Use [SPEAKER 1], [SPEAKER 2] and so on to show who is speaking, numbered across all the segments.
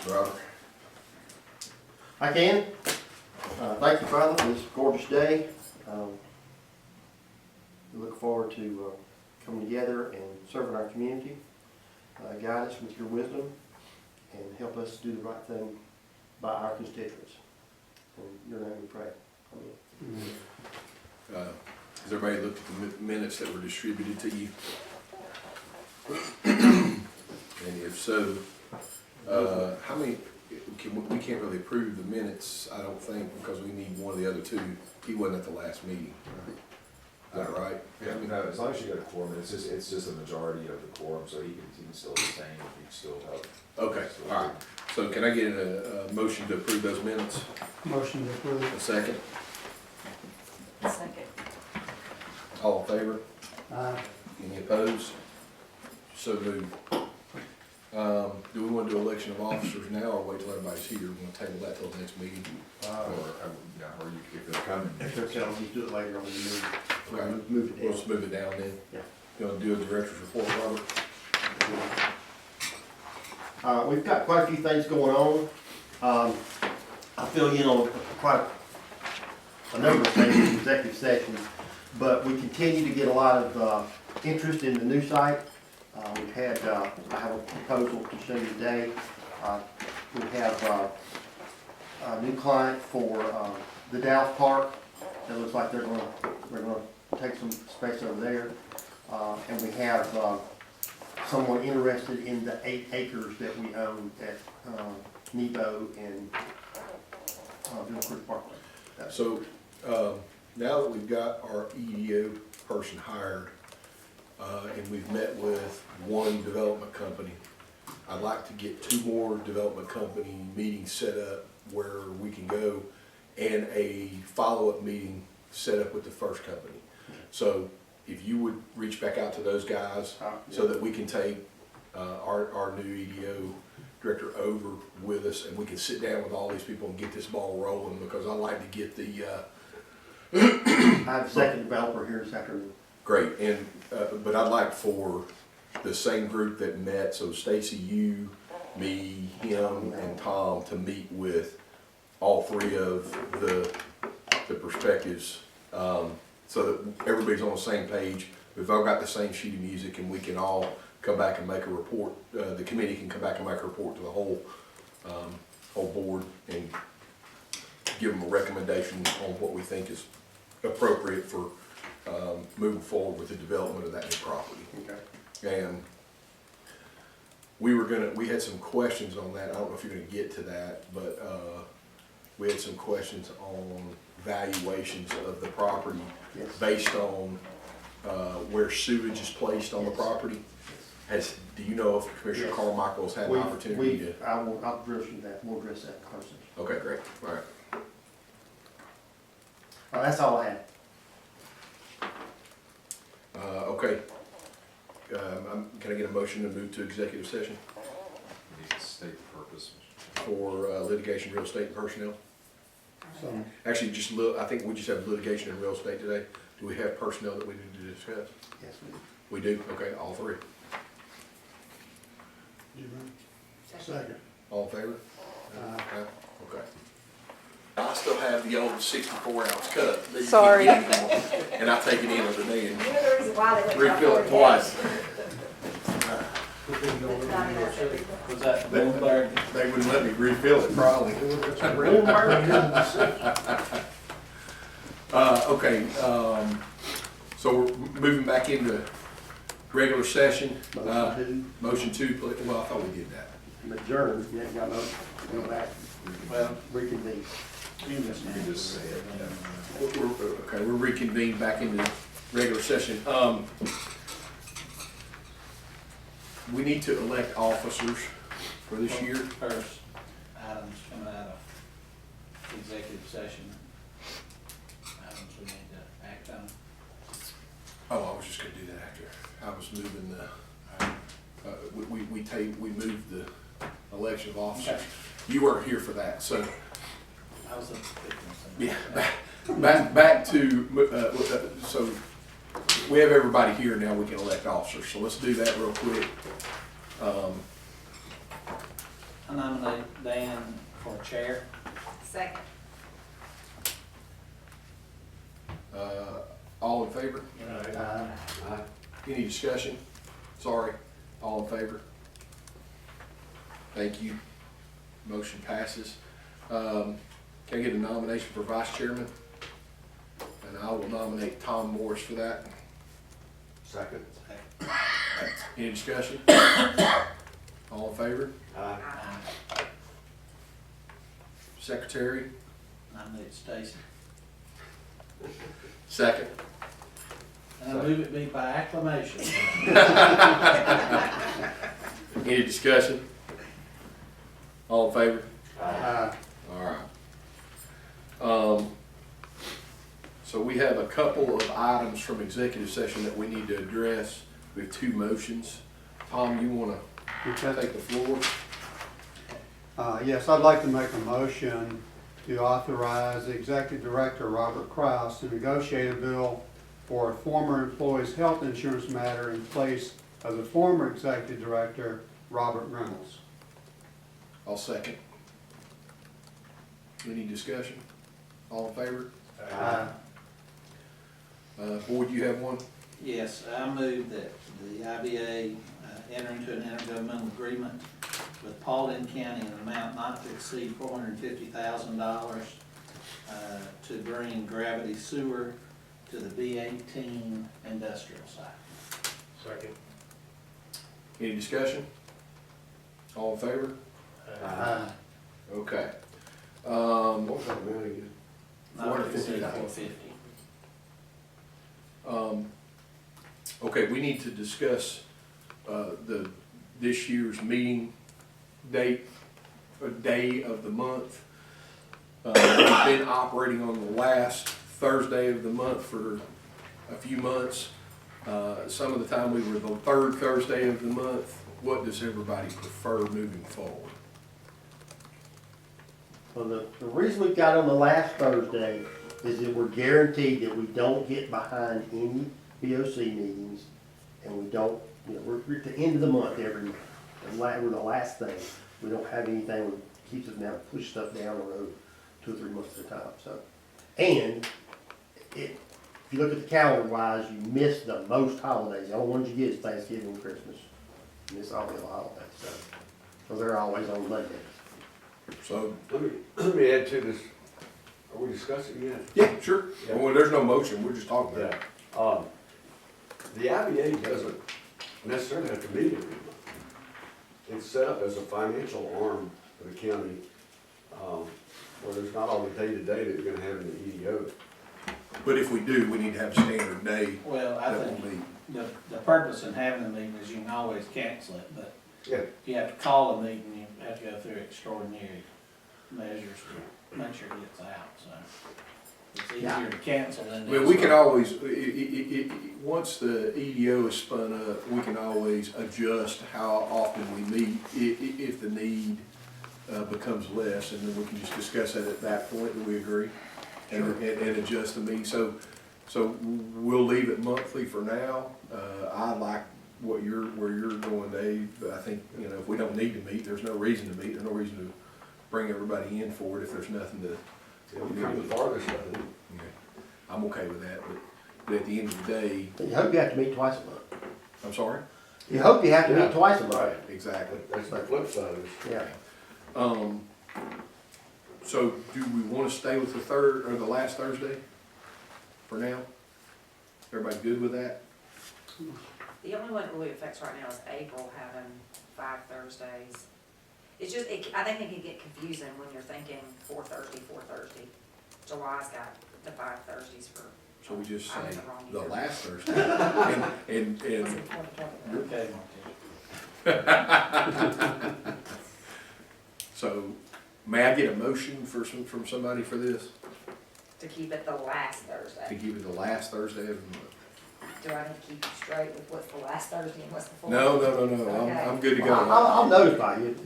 [SPEAKER 1] Robert?
[SPEAKER 2] I can. Thank you, Father, for this gorgeous day. We look forward to coming together and serving our community. Guide us with your wisdom and help us do the right thing by our constituents. In your name we pray. Amen.
[SPEAKER 1] Has everybody looked at the minutes that were distributed to you? And if so, how many, we can't really approve the minutes, I don't think, because we need one of the other two. He wasn't at the last meeting. Is that right?
[SPEAKER 3] Yeah, no, as long as you got a quorum, it's just a majority of the quorum, so he can still abstain if you still have.
[SPEAKER 1] Okay, all right. So can I get a motion to approve those minutes?
[SPEAKER 4] Motion to approve.
[SPEAKER 1] A second?
[SPEAKER 5] Second.
[SPEAKER 1] All in favor?
[SPEAKER 4] Aye.
[SPEAKER 1] Any opposed? So moved. Do we want to do election of officers now or wait till everybody's here? We want to table that till the next meeting?
[SPEAKER 3] Or you, if they're coming.
[SPEAKER 2] If they're telling you to do it later on in the meeting.
[SPEAKER 1] Okay.
[SPEAKER 2] Move it
[SPEAKER 1] We'll
[SPEAKER 2] down.
[SPEAKER 1] just move it down then.
[SPEAKER 2] Yeah.
[SPEAKER 1] You want to do a director's report, Robert?
[SPEAKER 2] We've got quite a few things going on. I'll fill you in on quite a number of things in executive session, but we continue to get a lot of interest in the new site. We've had, I have a proposal to show you today. We have a new client for the Dallas Park. It looks like they're gonna take some space over there. And we have someone interested in the 8 acres that we own at Nebo and Bill Creek Parkway.
[SPEAKER 1] So, now that we've got our EDO person hired, and we've met with one development company, I'd like to get 2 more development company meetings set up where we can go and a follow-up meeting set up with the first company. So if you would reach back out to those guys so that we can take our new EDO director over with us and we can sit down with all these people and get this ball rolling, because I like to get the
[SPEAKER 2] I have a second developer here this afternoon.
[SPEAKER 1] great, and but I'd like for the same group that met, so Stacy, you, me, him, and Tom, to meet with all 3 of the perspectives, so that everybody's on the same page. We've all got the same sheet of music, and we can all come back and make a report. The committee can come back and make a report to the whole board and give them a recommendation on what we think is appropriate for moving forward with the development of that new property.
[SPEAKER 2] Okay.
[SPEAKER 1] And we had some questions on that. I don't know if you're gonna get to that, but we had some questions on valuations of the property
[SPEAKER 2] Yes.
[SPEAKER 1] based on where sewage is placed on the
[SPEAKER 2] Yes.
[SPEAKER 1] property. Do you know if Commissioner
[SPEAKER 2] Yes.
[SPEAKER 1] Carmichael's had an opportunity to?
[SPEAKER 2] I'll address that. We'll address that closely.
[SPEAKER 1] Okay, great, all right.
[SPEAKER 2] That's all I have.
[SPEAKER 1] Okay. Can I get a motion to move to executive session
[SPEAKER 3] We need to state the purpose.
[SPEAKER 1] for litigation, real estate, and personnel?
[SPEAKER 4] So,
[SPEAKER 1] Actually, I think we just have litigation and real estate today. Do we have personnel that we need to discuss?
[SPEAKER 2] Yes,
[SPEAKER 1] We do? Okay, all 3.
[SPEAKER 4] you ready? Second.
[SPEAKER 1] All in favor?
[SPEAKER 4] Aye.
[SPEAKER 1] Okay. I still have the old 64-ounce cup. that you
[SPEAKER 5] Sorry.
[SPEAKER 1] can get anymore, and I take it in every day and
[SPEAKER 5] You know the reason why they went
[SPEAKER 1] refill it twice.
[SPEAKER 6] Was that Bloomberg?
[SPEAKER 1] They wouldn't let me refill it probably. Okay, so we're moving back into regular session. Motion 2, well, I thought we did that.
[SPEAKER 2] Adjourn. You haven't got no, go back,
[SPEAKER 6] Well,
[SPEAKER 2] reconvene.
[SPEAKER 3] You can just say it, yeah.
[SPEAKER 1] Okay, we're reconvened back into regular session. We need to elect officers for this year.
[SPEAKER 6] first items coming out of executive session. Items we need to act on.
[SPEAKER 1] Oh, I was just gonna do that after. I was moving we moved the election of officers.
[SPEAKER 6] Okay.
[SPEAKER 1] You weren't here for that, so,
[SPEAKER 6] I was thinking
[SPEAKER 1] yeah, back to, so we have everybody here now, we can elect officers, so let's do that real quick.
[SPEAKER 6] I nominate Dan for chair.
[SPEAKER 5] Second.
[SPEAKER 1] All in favor?
[SPEAKER 4] Aye.
[SPEAKER 1] Any discussion? Sorry, all in favor? Thank you. Motion passes. Can I get a nomination for vice chairman? And I will nominate Tom Morris for that.
[SPEAKER 3] Second.
[SPEAKER 1] Any discussion? All in favor?
[SPEAKER 3] Aye.
[SPEAKER 1] Secretary?
[SPEAKER 6] Nominate Stacy.
[SPEAKER 1] Second.
[SPEAKER 6] And I move it be by acclamation.
[SPEAKER 1] Any discussion? All in favor?
[SPEAKER 4] Aye.
[SPEAKER 1] All right. So we have a couple of items from executive session that we need to address. We have two motions. Tom, you wanna
[SPEAKER 4] Okay.
[SPEAKER 1] take the floor?
[SPEAKER 4] Yes, I'd like to make a motion to authorize the Executive Director, Robert Kraus, to negotiate a bill for a former employee's health insurance matter in place of the former Executive Director, Robert Reynolds.
[SPEAKER 1] I'll second. Any discussion? All in favor?
[SPEAKER 4] Aye.
[SPEAKER 1] Boyd, you have one?
[SPEAKER 6] Yes, I move that the IBA enter into an intergovernmental agreement with Paulding County in an amount not to exceed $450,000 to bring gravity sewer to the B18 industrial site.
[SPEAKER 3] Second.
[SPEAKER 1] Any discussion? All in favor?
[SPEAKER 4] Aye.
[SPEAKER 1] Okay.
[SPEAKER 3] What was that amount again?
[SPEAKER 6] Not to exceed
[SPEAKER 1] $450,000.
[SPEAKER 6] $450,000.
[SPEAKER 1] Okay, we need to discuss this year's meeting date, or day of the month. We've been operating on the last Thursday of the month for a few months. Some of the time we were the third Thursday of the month. What does everybody prefer moving forward?
[SPEAKER 2] Well, the reason we've got on the last Thursday is that we're guaranteed that we don't get behind any BOC meetings, and we don't, we're at the end of the month every month. And we're the last thing. We don't have anything that keeps us now, push stuff down the road 2 or 3 months at a time, so. And if you look at the calendar wise, you miss the most holidays. The only ones you get is Thanksgiving and Christmas. You miss all the other holidays, so. Because they're always on Mondays.
[SPEAKER 1] So,
[SPEAKER 7] Let me add to this. Are we discussing yet?
[SPEAKER 1] yeah, sure.
[SPEAKER 7] Yeah.
[SPEAKER 1] Well, there's no motion, we're just talking about it.
[SPEAKER 7] The IBA doesn't necessarily have to meet every month. It's set up as a financial arm for the county, where there's not all the day-to-day that you're gonna have in the EDO.
[SPEAKER 1] But if we do, we need to have a standard day
[SPEAKER 6] Well, I
[SPEAKER 1] that will
[SPEAKER 6] think
[SPEAKER 1] meet.
[SPEAKER 6] the purpose in having a meeting is you can always cancel it, but
[SPEAKER 7] Yeah.
[SPEAKER 6] you have to call a meeting, you have to go through extraordinary measures to make sure it gets out, so. It's easier to cancel than.
[SPEAKER 1] Well, we can always, once the EDO is spun up, we can always adjust how often we meet if the need becomes less, and then we can just discuss it at that point, do we agree? And adjust the meeting, so we'll leave it monthly for now. I like where you're going, Dave, but I think, if we don't need to meet, there's no reason to meet, there's no reason to bring everybody in for it if there's nothing to.
[SPEAKER 7] We're kind of the farthest, I think.
[SPEAKER 1] Okay. I'm okay with that, but at the end of the day,
[SPEAKER 2] You hope you have to meet twice a month.
[SPEAKER 1] I'm sorry?
[SPEAKER 2] You hope you have to
[SPEAKER 7] Yeah.
[SPEAKER 2] meet twice a month.
[SPEAKER 7] Right.
[SPEAKER 1] Exactly.
[SPEAKER 7] That's the flip side of this.
[SPEAKER 2] Yeah.
[SPEAKER 1] So do we want to stay with the third, or the last Thursday for now? Everybody good with that?
[SPEAKER 5] The only one that really affects right now is April having 5 Thursdays. It's just, I think it can get confusing when you're thinking 4 Thursday. July's got the 5 Thursdays for.
[SPEAKER 1] So we just
[SPEAKER 5] I'm in
[SPEAKER 1] say
[SPEAKER 5] the wrong
[SPEAKER 1] the
[SPEAKER 5] year.
[SPEAKER 1] last Thursday? And
[SPEAKER 5] Was it 2020?
[SPEAKER 6] Okay, Marquez.
[SPEAKER 1] so, may I get a motion from somebody for this?
[SPEAKER 5] To keep it the last Thursday.
[SPEAKER 1] To keep it the last Thursday of the month?
[SPEAKER 5] Do I need to keep you straight with what's the last Thursday and what's the fourth?
[SPEAKER 1] No,
[SPEAKER 5] Okay.
[SPEAKER 1] I'm good to
[SPEAKER 2] Well,
[SPEAKER 1] go.
[SPEAKER 2] I'll notify you,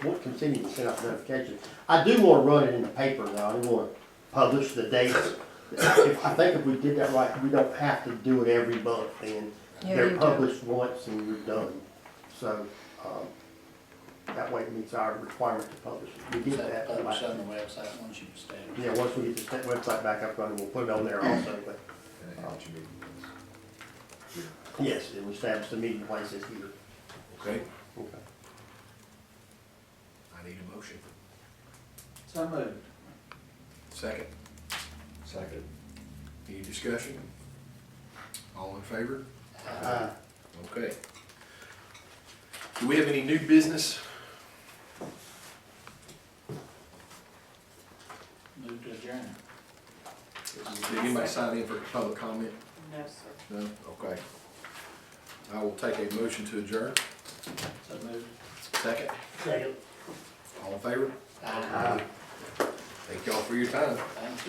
[SPEAKER 2] we'll continue to send out notifications. I do want to run it in the paper now, I do want to publish the dates. I think if we did that right, we don't have to do it every month, then
[SPEAKER 5] Yeah,
[SPEAKER 2] they're
[SPEAKER 5] you do.
[SPEAKER 2] published once and you're done. So, That way it meets our requirement to publish it. We get that.
[SPEAKER 6] Publish on the website once you establish.
[SPEAKER 2] Yeah, once we get the website back up running, we'll put it on there also, but,
[SPEAKER 3] And then what you meeting is
[SPEAKER 2] yes, it will establish the meeting places here.
[SPEAKER 1] Okay,
[SPEAKER 2] Okay.
[SPEAKER 1] I need a motion.
[SPEAKER 6] So moved.
[SPEAKER 1] Second,
[SPEAKER 7] Second.
[SPEAKER 1] any discussion? All in favor? Okay. Do we have any new business?
[SPEAKER 6] Move to adjourn.
[SPEAKER 1] Did anybody sign in for public comment?
[SPEAKER 5] No, sir.
[SPEAKER 1] No? Okay. I will take a motion to adjourn.
[SPEAKER 6] So moved.
[SPEAKER 1] Second,
[SPEAKER 2] Second.
[SPEAKER 1] all in favor?
[SPEAKER 6] Aye.
[SPEAKER 1] Thank y'all for your time.
[SPEAKER 6] Thank you.